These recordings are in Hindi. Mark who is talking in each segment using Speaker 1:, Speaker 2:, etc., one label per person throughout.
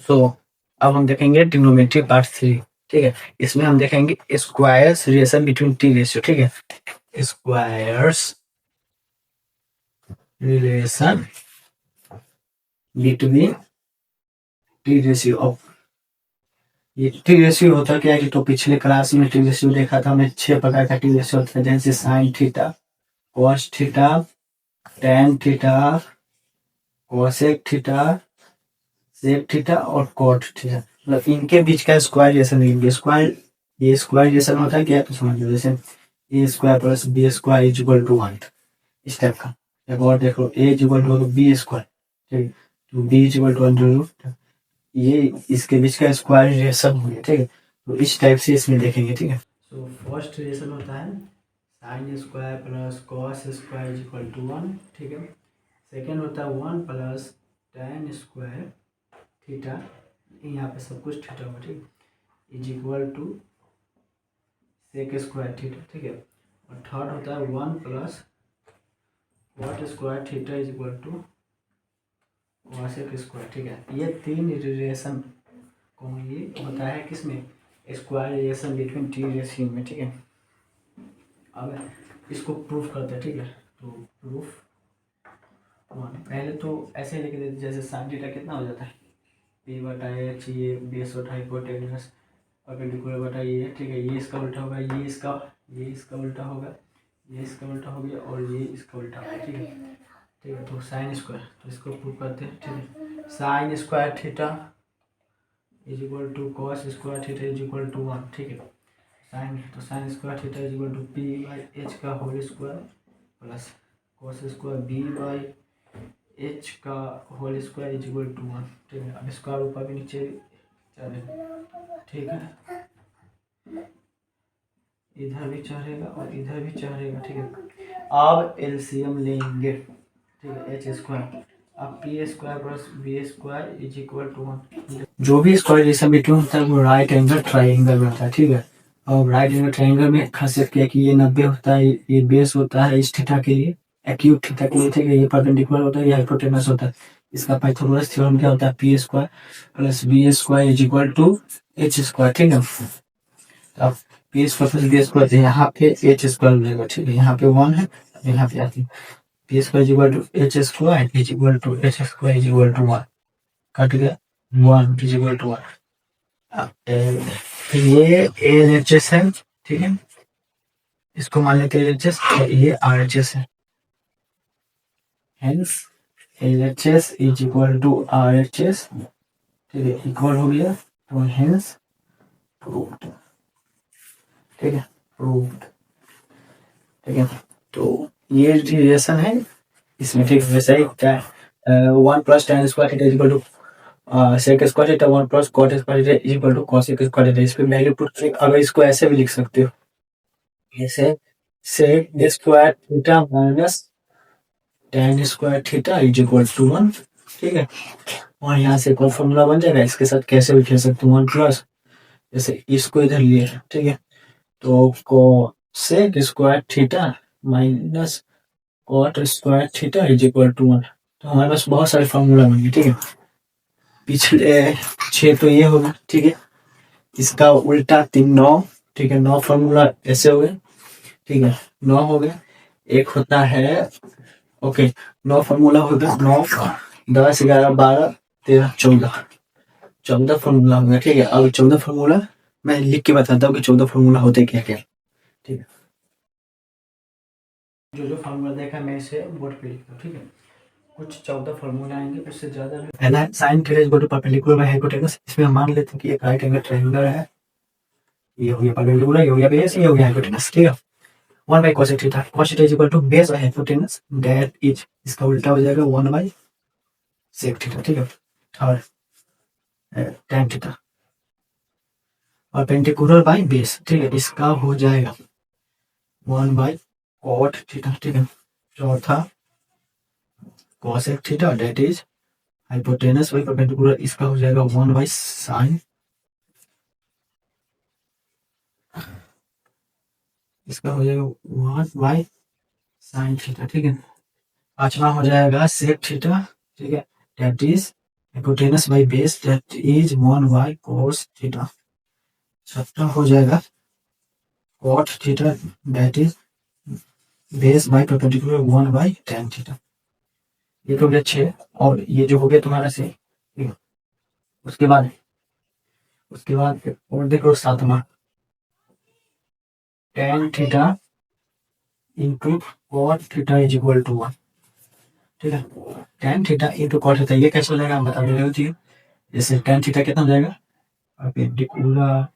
Speaker 1: सो अब हम देखेंगे ट्रिग्नोमेट्री पार्ट 3। ठीक है, इसमें हम देखेंगे squares relation between T ratio. ठीक है, squares relation between T ratio. अब ये टी रेशियो होता क्या है कि तो पिछले क्लास में टी रेशियो देखा था हमने, 6 प्रकार का टी रेशियो होता है, जैसे sine theta, cos theta, tan theta, cosec theta, sec theta और कॉट थीटा। मतलब इनके बीच का स्क्वायर रिलेशन लेंगे। स्क्वायर, ये स्क्वायर रिलेशन होता है क्या तो समझ लो, जैसे A square plus B square is equal to 1, इस टाइप का। एक और देखो, A is equal to B square, ठीक है, तो बी इज इक्वल टू ये इसके बीच का स्क्वायर रिलेशन हो गया। ठीक है, तो इस टाइप से इसमें देखेंगे। ठीक है, तो फर्स्ट रिलेशन होता है sine square plus cos square is equal to 1। ठीक है, सेकेंड होता है 1 प्लस टैन स्क्वायर थीटा, यहाँ पे सब कुछ थीटा होगा, ठीक, is equal to sec square theta. ठीक है, और थर्ड होता है 1 plus cot square theta is equal to cosec square. ठीक है, ये तीन रिलेशन को ये होता है किसमें, square relation between T ratio में। ठीक है, अब इसको प्रूफ करते हैं। ठीक है, तो प्रूफ 1 पहले तो ऐसे लिख देते, जैसे साइन थीटा कितना हो जाता है, पी बटा एच, ये बेस बटा हाइपोटेनस परपेंडिकुलर बटा ये। ठीक है, ये इसका उल्टा होगा, ये इसका उल्टा होगा, ये इसका उल्टा हो गया और ये इसका उल्टा होगा। ठीक है, ठीक है, तो साइन स्क्वायर, तो इसको प्रूव करते हैं। ठीक है, sine square theta is equal to cos square theta is equal to 1। ठीक है, sine square theta is equal to P by H का whole square plus cos square B by H का whole square is equal to 1। ठीक है, अब स्क्वायर ऊपर भी नीचे चलेगा। ठीक है, इधर भी चढ़ेगा और इधर भी चढ़ेगा। ठीक है, अब एलसीएम लेंगे। ठीक है, एच स्क्वायर, अब P square plus B square is equal to 1। जो भी स्क्वायर रिलेशन बिटवीन होता है वो राइट एंगल ट्राइंगल में होता है। ठीक है, और राइट एंगल ट्राइंगल में खासियत क्या है कि ये 90 होता है, ये बेस होता है इस थीटा के लिए, एक्यूट थीटा के लिए। ठीक है, ये परपेंडिकुलर होता है, ये हाइपोटेनस होता है। इसका पाइथागोरस थ्योरम क्या होता है, P square plus B square is equal to H square. ठीक है, अब P square plus B square, यहाँ पे एच स्क्वायर मिलेगा। ठीक है, यहाँ पे 1 है, यहाँ पे आती है P square is equal to H square is equal to H square is equal to 1, कट गया 1 इज इक्वल टू 1। फिर ये एल एच एस है। ठीक है, इसको मान लेते हैं एल एच एस, ये आर एच एस है, hence L H S is equal to R H S. ठीक है, इक्वल हो गया, तो हेंस प्रूव्ड। ठीक है, प्रूव्ड। ठीक है, तो ये रिलेशन है इसमें। ठीक है, वैसे ही क्या है, 1 plus tan square theta is equal to sec square theta, 1 plus cot square theta is equal to cosec square theta. इस पे वैल्यू पुट करें, अगर इसको ऐसे भी लिख सकते हो, ऐसे sec square theta minus tan square theta is equal to 1। ठीक है, और यहाँ से कोई फॉर्मूला बन जाएगा, इसके साथ कैसे भी खेल सकते हो, 1 प्लस, जैसे इसको इधर लिए। ठीक है, तो cosec square theta minus cot square theta is equal to 1। तो हमारे पास बहुत सारे फॉर्मूला बनेंगे। ठीक है, पिछले 6 तो ये होगा। ठीक है, इसका उल्टा 3 9। ठीक है, 9 फॉर्मूला ऐसे हो गए। ठीक है, 9 हो गया, एक होता है, ओके, 9 फॉर्मूला हो गया, 9 10 11 12 13 14 फॉर्मूला हो गया। ठीक है, अब 14 फॉर्मूला मैं लिख के बताता हूँ कि 14 फॉर्मूला होते क्या क्या। ठीक है, जो फॉर्मूला देखा मैं इसे बोर्ड पे लिखता हूँ। ठीक है, कुछ 14 फॉर्मूला आएंगे, उससे ज्यादा भी। पहला है sine theta is equal to perpendicular by hypotenuse. इसमें हम मान लेते हैं कि एक राइट एंगल ट्रायंगल है, ये हो गया परपेंडिकुलर, ये हो गया बेस, ये हो गया हाइपोटेनस। ठीक है, 1 by cos theta, cos theta is equal to base by hypotenuse, that is, इसका उल्टा हो जाएगा 1 बाय सेक थीटा। ठीक है, और tan थीटा, और परपेंडिकुलर बाय बेस। ठीक है, इसका हो जाएगा 1 बाय cot थीटा। ठीक है, चौथा cosec theta, that is hypotenuse by perpendicular, इसका हो जाएगा 1 बाय साइन, इसका हो जाएगा 1 बाय साइन थीटा। ठीक है, पांचवा हो जाएगा सेक थीटा। ठीक है, that is hypotenuse by base that is 1 by cos theta, छठा हो जाएगा cot theta that is base by perpendicular 1 by tan theta. ये तो हो गया 6 और ये जो हो गया तुम्हारा से उसके बाद और देखो 7वां tan theta into cot theta is equal to 1। ठीक है, tan theta into cot theta ये कैसे हो जाएगा हम बता दे रहे हो। जैसे tan थीटा कितना हो जाएगा perpendicular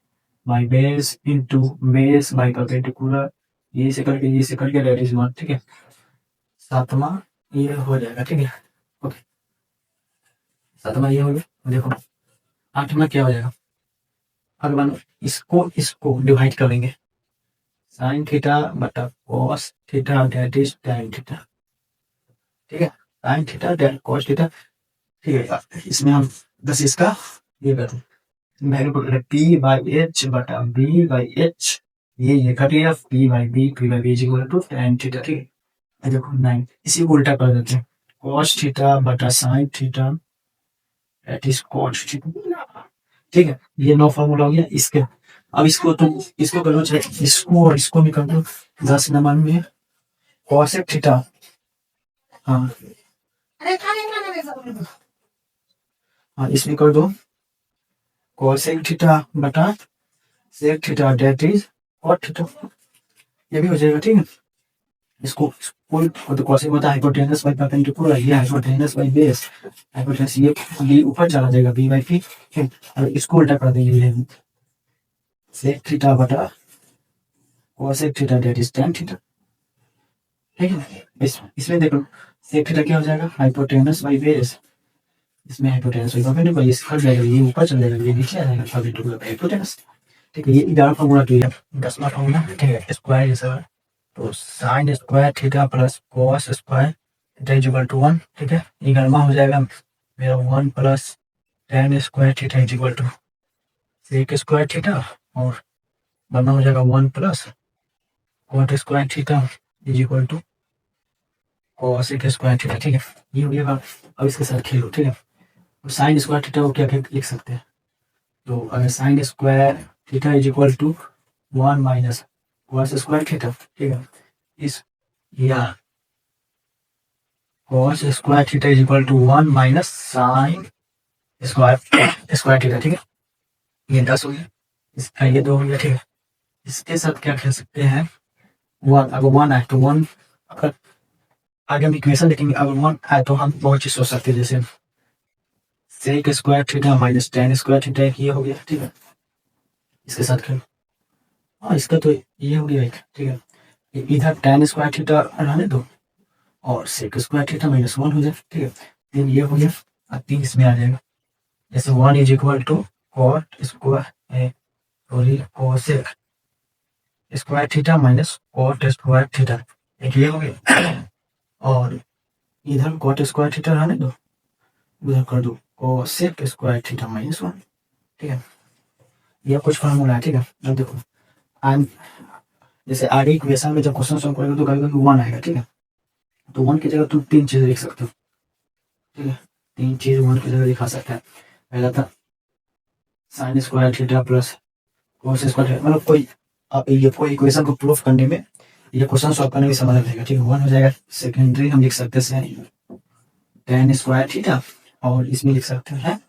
Speaker 1: by base into base by perpendicular, ये से करके दैट इज 1। ठीक है, 7वां ये हो जाएगा। ठीक है, ओके 7वां ये हो गया। देखो 8वां क्या हो जाएगा, अगर मानो इसको डिवाइड करेंगे साइन थीटा बटा cos theta that is tan theta. ठीक है, sine theta that cos theta. ठीक है, इसमें हम बस इसका ये कर वैल्यू को पी बाई एच बटा बी बाई एच, ये कटेगा P by B is equal to tan theta. ठीक है, देखो 9 इसी को उल्टा कर देते हैं कॉस थीटा बटा sine theta that is cos theta. ठीक है, ये 9 फॉर्मूला हो गया इसके। अब इसको तुम इसको करो चाहे इसको और इसको भी कर दो 10 नंबर में कॉसेक थीटा। हाँ हाँ, इसमें कर दो कॉसेक थीटा बटा sec theta that is cot theta, ये भी हो जाएगा। ठीक है, इसको तो कॉसेक होता है हाइपोटेनस बाई परपेंडिकुलर, ये हाइपोटेनस बाई बेस, हाइपोटेनस ये ऊपर चला जाएगा बी बाई पी। और इसको उल्टा कर देंगे सेक थीटा बटा cosec theta that is tan theta. ठीक है, इसमें देखो सेक थीटा क्या हो जाएगा हाइपोटेनस बाई बेस, इसमें हाइपोटेनस बाई परपेंडिकुलर, ये हट जाएगा, ये ऊपर चल जाएगा, ये नीचे आ जाएगा परपेंडिकुलर बाई हाइपोटेनस। ठीक है, ये 11 फॉर्मूला तो ये 10वां फॉर्मूला। ठीक है, स्क्वायर जैसा तो sine square theta plus cos square theta is equal to 1। ठीक है, 11वां हो जाएगा मेरा 1 plus tan square theta is equal to sec square theta, और 12वां हो जाएगा 1 plus cot square theta is equal to cosec square theta. ठीक है, ये हो गया। अब इसके साथ खेलो। ठीक है, साइन स्क्वायर थीटा को क्या लिख सकते हैं, तो अगर sine square theta is equal to 1 minus cos square theta. ठीक है, इस या cos square theta is equal to 1 minus sine square theta. ठीक है, ये 10 हो गया, इसका ये 2 हो गया। ठीक है, इसके साथ क्या कह सकते हैं 1, अगर 1 आए तो 1, अगर आगे हम इक्वेशन देखेंगे अगर 1 आए तो हम बहुत चीज सोच सकते हैं, जैसे sec square theta minus tan square theta ये हो गया। ठीक है, इसके साथ खेलो। हाँ, इसका तो ये हो गया एक। ठीक है, इधर tan स्क्वायर थीटा रहने दो और सेक स्क्वायर थीटा माइनस 1 हो जाए। ठीक है, फिर ये हो गया और 3 इसमें आ जाएगा, जैसे 1 is equal to cot square sorry cosec square theta minus cot square theta, एक ये हो गया। और इधर कॉट स्क्वायर थीटा रहने दो, उधर कर दो कोसेक स्क्वायर थीटा माइनस 1। ठीक है, यह कुछ फार्मूला है। ठीक है, अब देखो जैसे आगे इक्वेशन में जब क्वेश्चन सॉल्व करेंगे तो कभी कभी 1 आएगा। ठीक है, तो 1 की जगह तुम 3 चीजें लिख सकते हो। ठीक है, 3 चीज 1 की जगह लिखा सकता है। पहला था sign square theta plus cos square theta, मतलब कोई आप ये कोई इक्वेशन को प्रूफ करने में ये क्वेश्चन सॉल्व करने में समय लगेगा। ठीक है, 1 हो जाएगा। सेकेंडरी हम लिख सकते हैं tan स्क्वायर थीटा, और इसमें लिख सकते हैं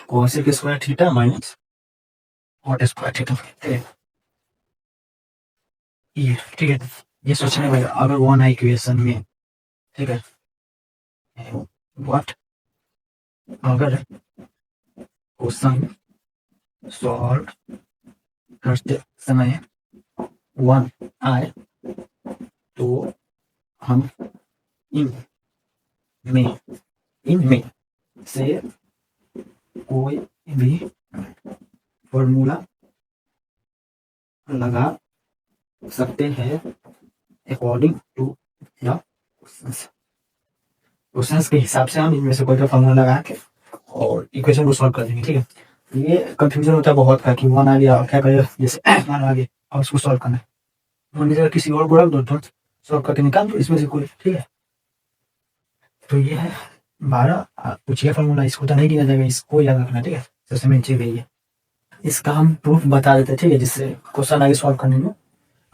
Speaker 1: cosec square theta minus cot square theta. ठीक है, ये ठीक है, ये सोचने वाला अगर 1 है इक्वेशन में। ठीक है, व्हाट अगर क्वेश्चन सॉल्व करते समय 1 आए तो हम इनमें से कोई भी फॉर्मूला लगा सकते हैं अकॉर्डिंग टू द क्वेश्चंस के हिसाब से हम इनमें से कोई का फॉर्मूला लगा के और इक्वेशन को सॉल्व कर देंगे। ठीक है, ये कंफ्यूजन होता है बहुत का कि 1 आ गया क्या करेगा, जैसे 1 आ गया और उसको सॉल्व करना है, मान लीजिए किसी और को रख दो तो सॉल्व करके निकाल दो इसमें से कोई। ठीक है, तो ये है 12 कुछ ये फॉर्मूला इसको तो नहीं गिना जाएगा, इसको याद रखना, ठीक है। सबसे मेन चीज यही है। इसका हम प्रूफ बता देते हैं, ठीक है, जिससे क्वेश्चन आगे सॉल्व करने में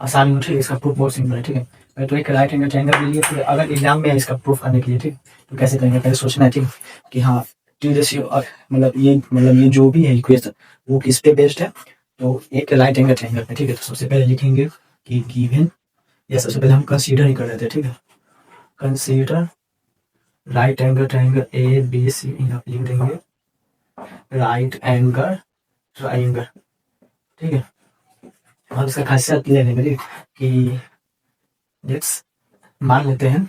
Speaker 1: आसानी हो, ठीक है। इसका प्रूफ बहुत सिंपल है, ठीक है। पहले तो एक राइट एंगल ट्रायंगल के लिए, फिर अगर एग्जाम में है इसका प्रूफ करने के लिए, ठीक, तो कैसे करेंगे पहले सोचना है, ठीक, कि हाँ टी रेशियो मतलब ये जो भी है इक्वेशन वो किस पे बेस्ड है, तो एक राइट एंगल ट्रायंगल पे, ठीक है। तो सबसे पहले लिखेंगे कि गिवन, या सबसे पहले हम कंसीडर ही कर लेते हैं, ठीक है। Consider right angle triangle A B C, लिख देंगे राइट एंगल ट्रायंगल, ठीक है। हम इसका खासियत ले लेंगे, ठीक, कि लेट्स मान लेते हैं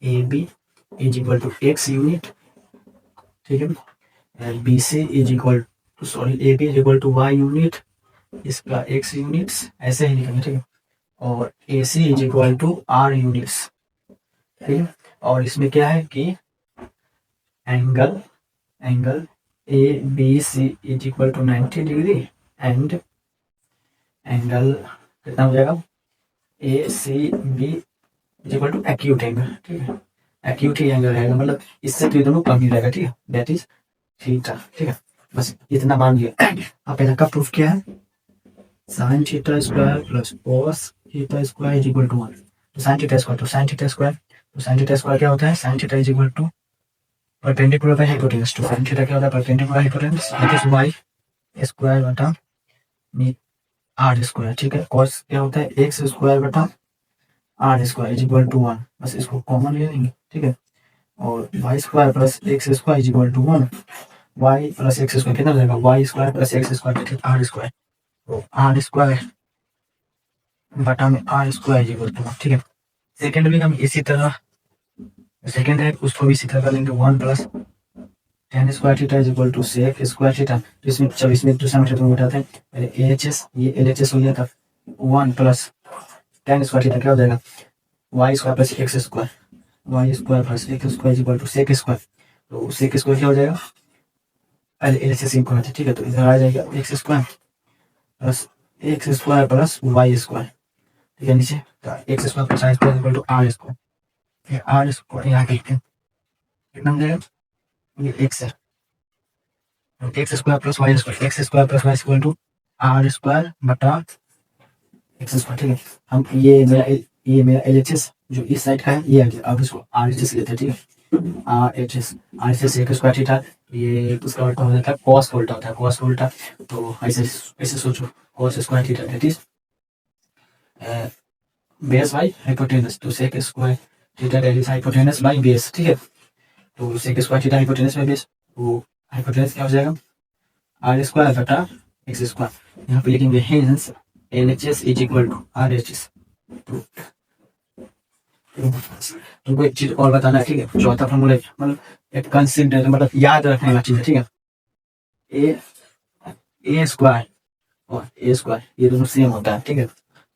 Speaker 1: A B is equal to X unit, ठीक है। B C is equal to sorry A B is equal to Y unit, इसका एक्स यूनिट्स ऐसे ही लिखेंगे, ठीक है। और A C is equal to R units, ठीक है। और इसमें क्या है कि angle A B C is equal to 90 degree and angle कितना हो जाएगा A C B is equal to acute angle, ठीक है। एक्यूट ही एंगल रहेगा, मतलब इससे तो ये दोनों कम ही रहेगा, ठीक है। दैट इज थीटा, ठीक है। बस इतना मान लिया। अब पहला का प्रूफ क्या है, sine theta square plus cos theta square is equal to 1। तो साइन थीटा स्क्वायर क्या होता है, sine theta is equal to perpendicular by hypotenuse. तो साइन थीटा क्या होता है, perpendicular hypotenuse, that is Y square बटा आर स्क्वायर, ठीक है। कॉस क्या होता है, एक्स स्क्वायर बटा R square is equal to 1। बस इसको कॉमन ले लेंगे, ठीक है। और Y square plus X square is equal to 1। Y plus X square कितना रहेगा, Y square plus X square R square, तो आर स्क्वायर बटा में R square is equal to 1, ठीक है। सेकेंड भी हम इसी तरह, सेकेंड है उसको भी इसी तरह कर लेंगे, 1 plus tan square theta is equal to sec square theta. तो इसमें जब इसमें दूसरा मेथड में उठाते हैं, पहले एएचएस, ये एलएचएस हो गया था, 1 प्लस tan स्क्वायर थीटा क्या हो जाएगा, Y square plus X square, Y square plus X square is equal to sec square. तो सेक स्क्वायर क्या हो जाएगा, पहले एलएचएस इक्वल है, ठीक है। तो इधर आ जाएगा X square plus Y square, ठीक है। नीचे X square plus Y square equal to R square, R square यहाँ लिखते हैं, कितना हो जाएगा, ये एक्स है, X square plus Y equal to R square बटा एक्स स्क्वायर, ठीक है। हम ये मेरा एलएचएस जो इस साइड का है ये आ गया, अब इसको आरएचएस लेते हैं, ठीक है। आरएचएस सेक स्क्वायर थीटा, ये उसका उल्टा हो जाता है, कॉस का उल्टा होता है, कॉस का उल्टा। तो ऐसे सोचो, cos square theta that is base by hypotenuse, तो sec square theta that is hypotenuse by base, ठीक है। तो sec square theta hypotenuse by base, तो हाइपोटेनस क्या हो जाएगा, आर स्क्वायर बटा एक्स स्क्वायर। यहाँ पे लिखेंगे hence LHS is equal to RHS. तुमको एक चीज और बताना है, ठीक है। चौथा फॉर्मूला मतलब एक कंसिडर, मतलब याद रखने वाला चीज है, ठीक है। ए स्क्वायर और ए स्क्वायर ये दोनों सेम होता है, ठीक है।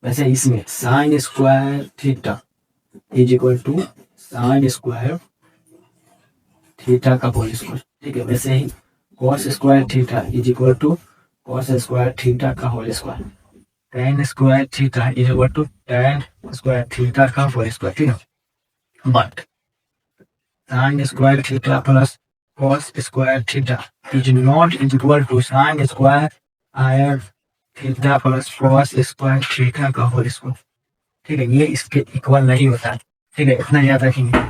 Speaker 1: वैसे इसमें sine square theta is equal to sine square theta का होल स्क्वायर, ठीक है। वैसे ही cos square theta is equal to cos square theta का whole square, tan square theta is equal to tan square theta का होल स्क्वायर, ठीक है। But sin square theta plus cos square theta is not is equal to sin square आयर theta plus cos square theta का होल स्क्वायर, ठीक है। ये इसके इक्वल नहीं होता है, ठीक है। इतना याद रखेंगे।